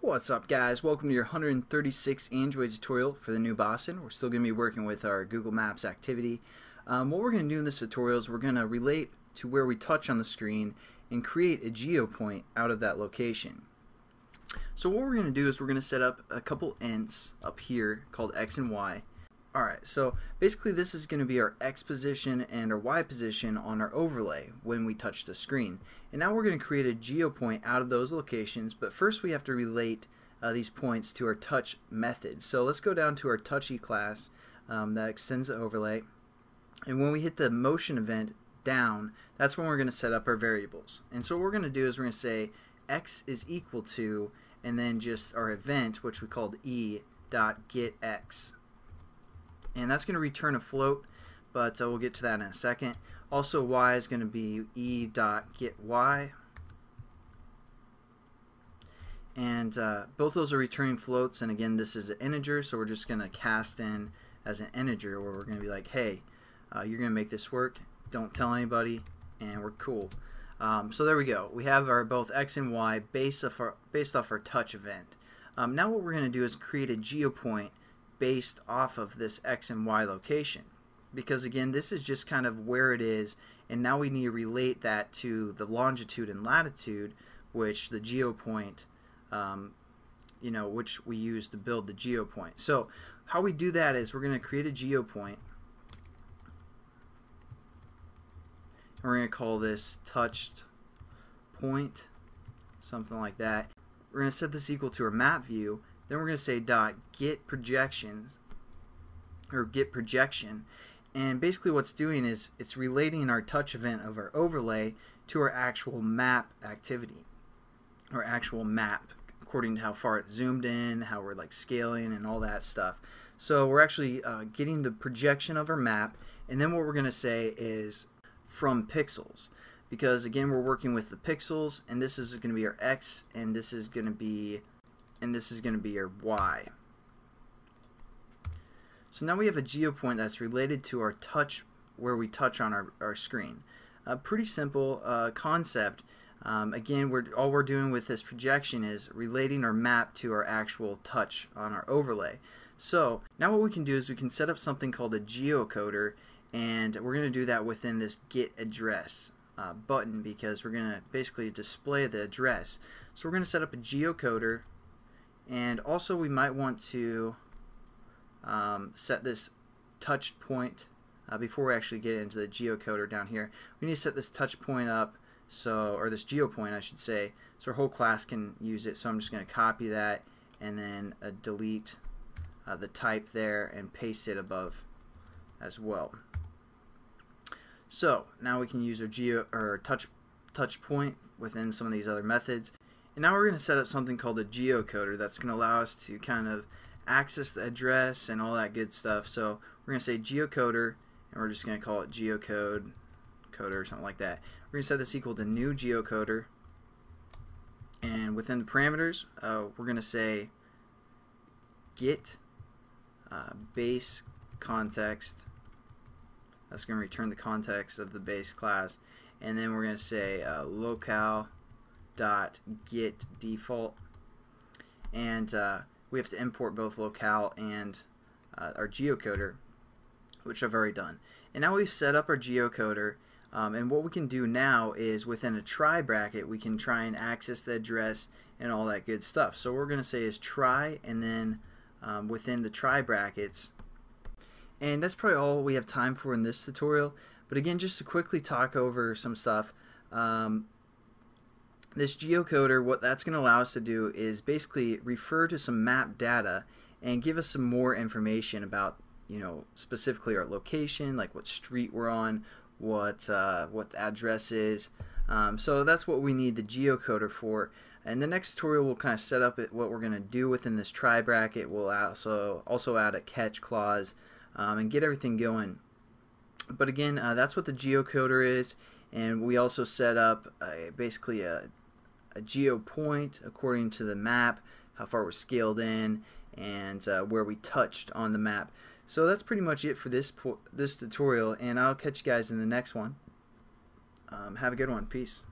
What's up, guys? Welcome to your 136th Android tutorial for the new Boston. We're still going to be working with our Google Maps activity. What we're going to do in this tutorial is we're going to relate to where we touch on the screen and create a geopoint out of that location. So what we're going to do is we're going to set up a couple ints up here called X and Y. Alright, so basically this is going to be our X position and our Y position on our overlay when we touch the screen. And now we're going to create a geopoint out of those locations, but first we have to relate these points to our touch method. So let's go down to our touchy class that extends the overlay. And when we hit the motion event down, that's when we're going to set up our variables. And so what we're going to do is we're going to say X is equal to, and then just our event, which we called e.getX. And that's going to return a float, but we'll get to that in a second. Also, y is going to be e.getY. And both those are returning floats, and again, this is an integer, so we're just going to cast in as an integer where we're going to be like, hey, you're going to make this work, don't tell anybody, and we're cool. So there we go. We have our both X and Y based off our touch event. Now what we're going to do is create a geopoint based off of this X and Y location, because again, this is just kind of where it is, and now we need to relate that to the longitude and latitude, which the geopoint which we use to build the geopoint. So how we do that is we're going to create a geopoint, and we're going to call this touched point, something like that. We're going to set this equal to our map view. Then we're going to say dot get projections, or get projection, and basically what's doing is it's relating our touch event of our overlay to our actual map activity, or actual map, according to how far it's zoomed in, how we're like scaling and all that stuff. So we're actually getting the projection of our map, and then what we're going to say is from pixels, because again we're working with the pixels, and this is going to be our X, and this is going to be your Y. So now we have a geopoint that's related to our touch, where we touch on our screen. Pretty simple concept. Again, all we're doing with this projection is relating our map to our actual touch on our overlay. So now what we can do is we can set up something called a geocoder, and we're going to do that within this get address button, because we're going to basically display the address. So we're going to set up a geocoder. And also we might want to set this touch point before we actually get into the geocoder down here. We need to set this touch point up, or this geopoint I should say, so our whole class can use it. So I'm just going to copy that and then delete the type there and paste it above as well. So now we can use our touch point within some of these other methods. And now we're going to set up something called a geocoder that's going to allow us to kind of access the address and all that good stuff. So we're going to say geocoder, and we're just going to call it geocoder or something like that. We're going to set this equal to new geocoder, and within the parameters we're going to say get base context. That's going to return the context of the base class, and then we're going to say locale dot get default, and we have to import both locale and our geocoder, which I've already done. And now we've set up our geocoder, and what we can do now is within a try bracket we can try and access the address and all that good stuff. So what we're going to say is try, and then within the try brackets, and that's probably all we have time for in this tutorial. But again, just to quickly talk over some stuff, this geocoder, what that's going to allow us to do is basically refer to some map data and give us some more information about, specifically our location, like what street we're on, what the address is. So that's what we need the geocoder for. And the next tutorial we'll kind of set up what we're going to do within this try bracket. We'll also add a catch clause and get everything going. But again, that's what the geocoder is, and we also set up basically a geopoint according to the map, how far we're scaled in, and where we touched on the map. So that's pretty much it for this tutorial, and I'll catch you guys in the next one. Have a good one. Peace.